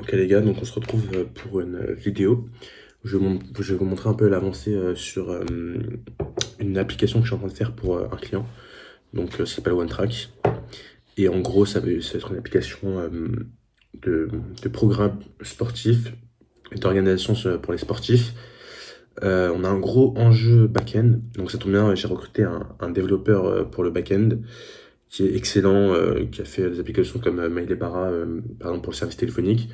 Ok les gars, donc on se retrouve pour une vidéo. Je vais vous montrer un peu l'avancée sur une application que je suis en train de faire pour un client. Donc ça s'appelle OneTrack. Et en gros, ça va être une application de, de programme sportif et d'organisation pour les sportifs. On a un gros enjeu back-end. Donc ça tombe bien, j'ai recruté un développeur pour le back-end qui est excellent, qui a fait des applications comme Mail et Para, par exemple pour le service téléphonique.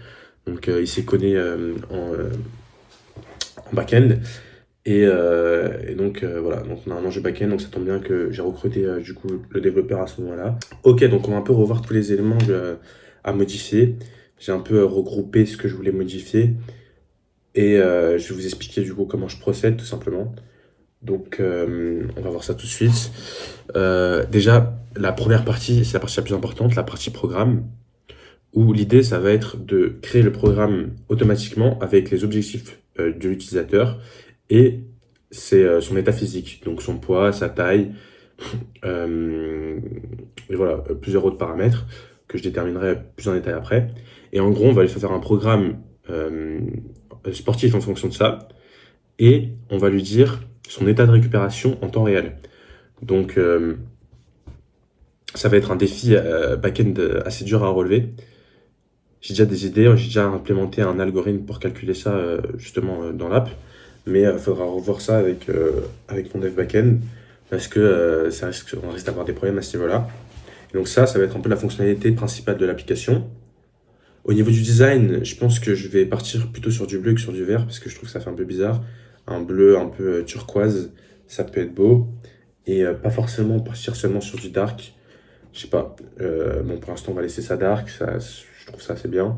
Donc il s'y connaît en back-end. Et donc voilà, donc on a un enjeu back-end, donc ça tombe bien que j'ai recruté du coup le développeur à ce moment-là. Ok, donc on va un peu revoir tous les éléments à modifier. J'ai un peu regroupé ce que je voulais modifier et je vais vous expliquer du coup comment je procède tout simplement. Donc on va voir ça tout de suite. Déjà, la première partie, c'est la partie la plus importante, la partie programme, où l'idée ça va être de créer le programme automatiquement avec les objectifs de l'utilisateur et son état physique, donc son poids, sa taille, euh, et voilà, plusieurs autres paramètres que je déterminerai plus en détail après. Et en gros, on va lui faire un programme sportif en fonction de ça, et on va lui dire son état de récupération en temps réel. Donc, ça va être un défi back-end assez dur à relever. J'ai déjà des idées, j'ai déjà implémenté un algorithme pour calculer ça justement dans l'app, mais il faudra revoir ça avec mon dev backend parce que on risque d'avoir des problèmes à ce niveau-là. Et donc ça va être un peu la fonctionnalité principale de l'application. Au niveau du design, je pense que je vais partir plutôt sur du bleu que sur du vert parce que je trouve que ça fait un peu bizarre. Un bleu un peu turquoise, ça peut être beau. Et pas forcément partir seulement sur du dark. Je sais pas. Bon, pour l'instant, on va laisser ça dark. Je trouve ça assez bien.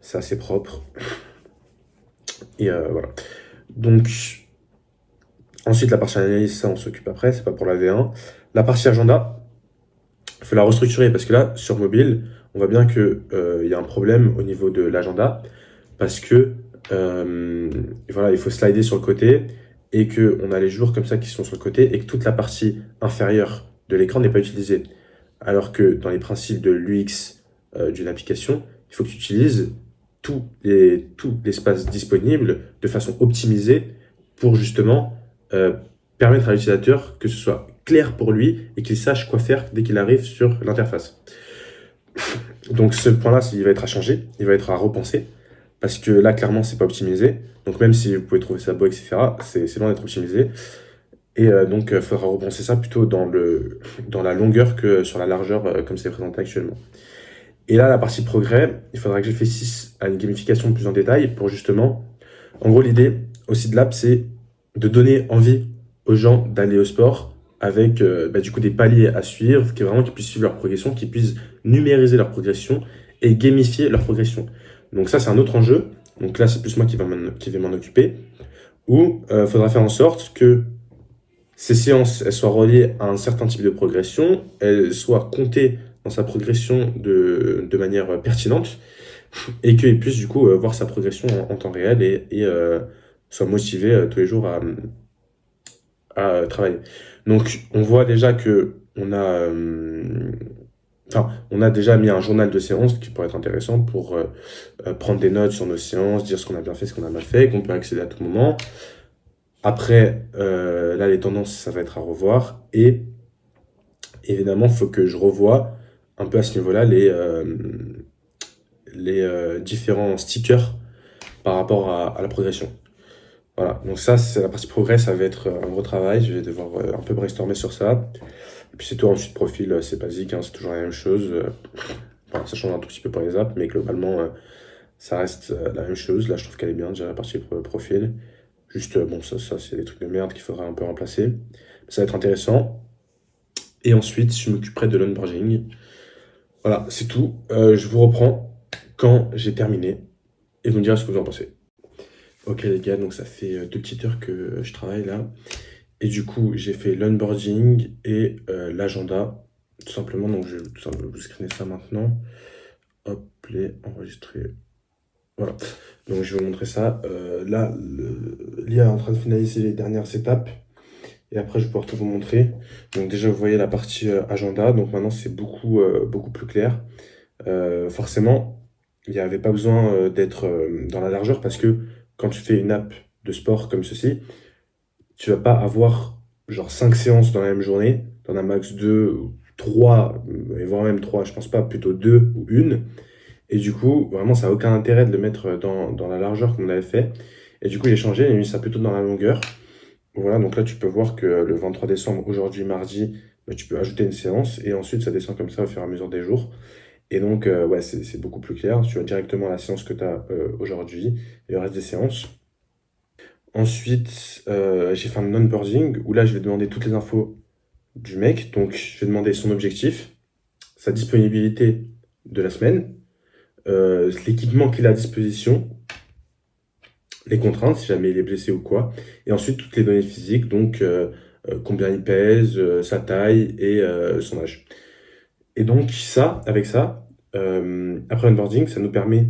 C'est assez propre. Et voilà. Donc, ensuite, la partie analyse, ça, on s'occupe après. C'est pas pour la V1. La partie agenda, il faut la restructurer parce que là, sur mobile, on voit bien qu'il y a un problème au niveau de l'agenda parce que voilà, il faut slider sur le côté et qu'on a les jours comme ça qui sont sur le côté et que toute la partie inférieure de l'écran n'est pas utilisée. Alors que dans les principes de l'UX d'une application, il faut que tu utilises tout l'espace disponible de façon optimisée pour justement euh, permettre à l'utilisateur que ce soit clair pour lui et qu'il sache quoi faire dès qu'il arrive sur l'interface. Donc ce point-là, il va être à changer, il va être à repenser, parce que là, clairement, c'est pas optimisé. Donc même si vous pouvez trouver ça beau, etc., c'est loin d'être optimisé. Et donc, il faudra repenser ça plutôt dans la longueur que sur la largeur, comme c'est présenté actuellement. Et là, la partie progrès, il faudra que j'effectue à une gamification plus en détail pour justement... En gros, l'idée aussi de l'app, c'est de donner envie aux gens d'aller au sport avec du coup des paliers à suivre, qui vraiment qu'ils puissent suivre leur progression, qu'ils puissent numériser leur progression et gamifier leur progression. Donc ça, c'est un autre enjeu. Donc là, c'est plus moi qui vais m'en occuper. Où il faudra faire en sorte que ces séances elles soient reliées à un certain type de progression, elles soient comptées dans sa progression de manière pertinente et qu'il puisse du coup voir sa progression en temps réel et soit motivé tous les jours à travailler. Donc on voit déjà que on a déjà mis un journal de séances qui pourrait être intéressant pour prendre des notes sur nos séances, dire ce qu'on a bien fait, ce qu'on a mal fait, qu'on peut accéder à tout moment. Après, là, les tendances, ça va être à revoir. Et évidemment, il faut que je revoie un peu à ce niveau-là les différents stickers par rapport à la progression. Voilà, donc ça, c'est la partie progrès, ça va être un gros travail. Je vais devoir un peu brainstormer sur ça. Et puis c'est tout, ensuite, profil, c'est basique, hein, c'est toujours la même chose. Enfin, ça change un tout petit peu pour les apps, mais globalement, ça reste la même chose. Là, je trouve qu'elle est bien, déjà la partie profil. Juste, bon, ça c'est des trucs de merde qu'il faudra un peu remplacer. Ça va être intéressant. Et ensuite, je m'occuperai de l'onboarding. Voilà, c'est tout. Je vous reprends quand j'ai terminé et vous me direz ce que vous en pensez. Ok les gars, donc ça fait 2 petites heures que je travaille là. Et du coup, j'ai fait l'onboarding et l'agenda, tout simplement. Donc je vais tout simplement vous screener ça maintenant. Hop, les enregistrer. Voilà. Donc je vais vous montrer ça. Là, l'IA est en train de finaliser les dernières étapes. Et après, je vais pouvoir tout vous montrer. Donc déjà, vous voyez la partie agenda. Donc maintenant, c'est beaucoup plus clair. Forcément, il n'y avait pas besoin d'être dans la largeur parce que quand tu fais une app de sport comme ceci, tu vas pas avoir genre 5 séances dans la même journée, t'en as max 2, 3, et voire même 3, je pense pas, plutôt 2 ou une. Et du coup, vraiment, ça n'a aucun intérêt de le mettre dans la largeur comme on avait fait. Et du coup, j'ai changé, j'ai mis ça plutôt dans la longueur. Voilà, donc là, tu peux voir que le 23 décembre, aujourd'hui, mardi, bah, tu peux ajouter une séance et ensuite, ça descend comme ça au fur et à mesure des jours. Et donc, ouais, c'est beaucoup plus clair. Tu as directement la séance que tu as aujourd'hui et le reste des séances. Ensuite, j'ai fait un onboarding où là, je vais demander toutes les infos du mec. Donc, je vais demander son objectif, sa disponibilité de la semaine, l'équipement qu'il a à disposition, les contraintes, si jamais il est blessé ou quoi. Et ensuite, toutes les données physiques, donc combien il pèse, sa taille et son âge. Et donc, ça, avec ça, après onboarding, ça nous permet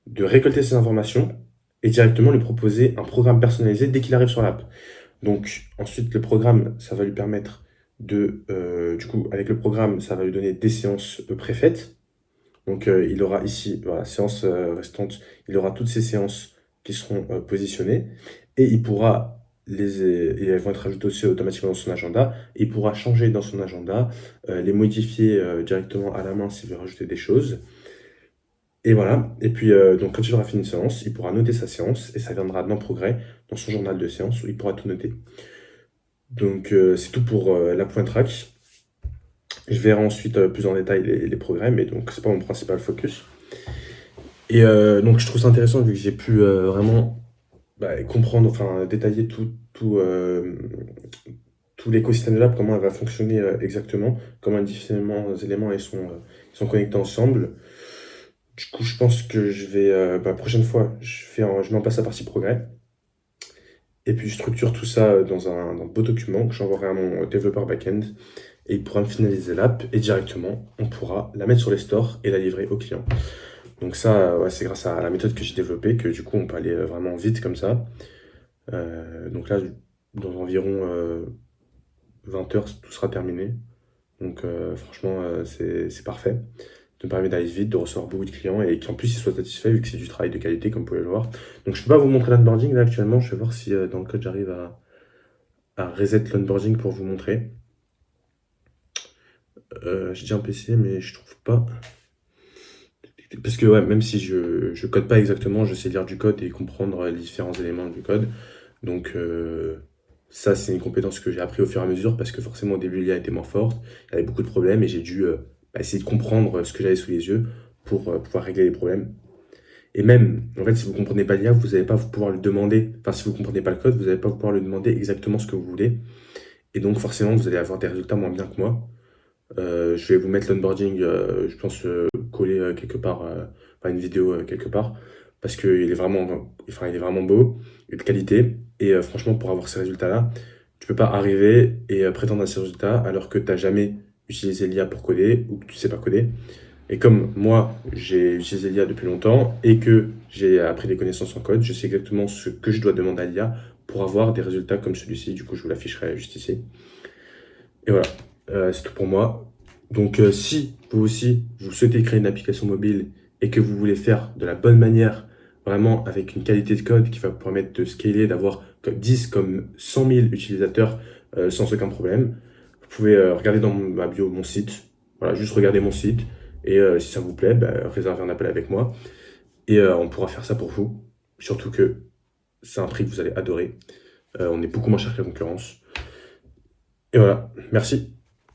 de récolter ces informations et directement lui proposer un programme personnalisé dès qu'il arrive sur l'app. Donc, ensuite, le programme, ça va lui permettre du coup, avec le programme, ça va lui donner des séances préfaites. Donc, il aura ici, voilà, séance restante, il aura toutes ces séances qui seront positionnées et il pourra et elles vont être ajoutées aussi automatiquement dans son agenda. Et il pourra changer dans son agenda, les modifier directement à la main s'il veut rajouter des choses. Et voilà. Et puis, donc, quand il aura fini une séance, il pourra noter sa séance et ça viendra dans Progrès, dans son journal de séance où il pourra tout noter. Donc, c'est tout pour la point track. Je verrai ensuite plus en détail les progrès, mais donc, c'est pas mon principal focus. Et donc, je trouve ça intéressant vu que j'ai pu vraiment comprendre, enfin, détailler tout l'écosystème de l'app, comment elle va fonctionner exactement, comment les différents éléments ils sont connectés ensemble. Du coup, je pense que je vais, la prochaine fois, je mets en place la partie progrès. Et puis, je structure tout ça dans un beau document que j'enverrai à mon développeur back-end. Et il pourra me finaliser l'app et directement, on pourra la mettre sur les stores et la livrer au client. Donc ça, ouais, c'est grâce à la méthode que j'ai développée que du coup, on peut aller vraiment vite comme ça. Donc là, dans environ 20 heures, tout sera terminé. Donc franchement, c'est parfait. Ça me permet d'aller vite, de recevoir beaucoup de clients et qu'en plus ils soient satisfaits vu que c'est du travail de qualité comme vous pouvez le voir. Donc je peux pas vous montrer l'onboarding là actuellement, je vais voir si dans le code j'arrive à reset l'onboarding pour vous montrer. J'ai déjà un PC mais je trouve pas. Parce que ouais, même si je code pas exactement, je sais lire du code et comprendre les différents éléments du code. Donc ça, c'est une compétence que j'ai appris au fur et à mesure parce que forcément au début l'IA était moins forte, il y avait beaucoup de problèmes et j'ai dû essayer de comprendre ce que j'avais sous les yeux pour pouvoir régler les problèmes. Et même, en fait, si vous comprenez pas l'IA, vous n'allez pas pouvoir lui demander, enfin si vous comprenez pas le code, vous n'allez pas pouvoir lui demander exactement ce que vous voulez. Et donc forcément, vous allez avoir des résultats moins bien que moi. Je vais vous mettre l'onboarding, je pense, collé quelque part, enfin une vidéo quelque part, parce qu'il est vraiment, enfin, il est vraiment beau, et de qualité. Et franchement, pour avoir ces résultats-là, tu peux pas arriver et prétendre à ces résultats alors que tu n'as jamais utilisé l'IA pour coder ou que tu sais pas coder. Et comme moi, j'ai utilisé l'IA depuis longtemps et que j'ai appris des connaissances en code, je sais exactement ce que je dois demander à l'IA pour avoir des résultats comme celui-ci. Du coup, je vous l'afficherai juste ici. Et voilà, c'est tout pour moi. Donc si vous aussi, vous souhaitez créer une application mobile et que vous voulez faire de la bonne manière, vraiment avec une qualité de code qui va vous permettre de scaler, d'avoir comme 10 comme 100 000 utilisateurs sans aucun problème, vous pouvez regarder dans ma bio mon site. Voilà, juste regarder mon site. Et si ça vous plaît, réservez un appel avec moi. Et on pourra faire ça pour vous. Surtout que c'est un prix que vous allez adorer. On est beaucoup moins cher que la concurrence. Et voilà, merci.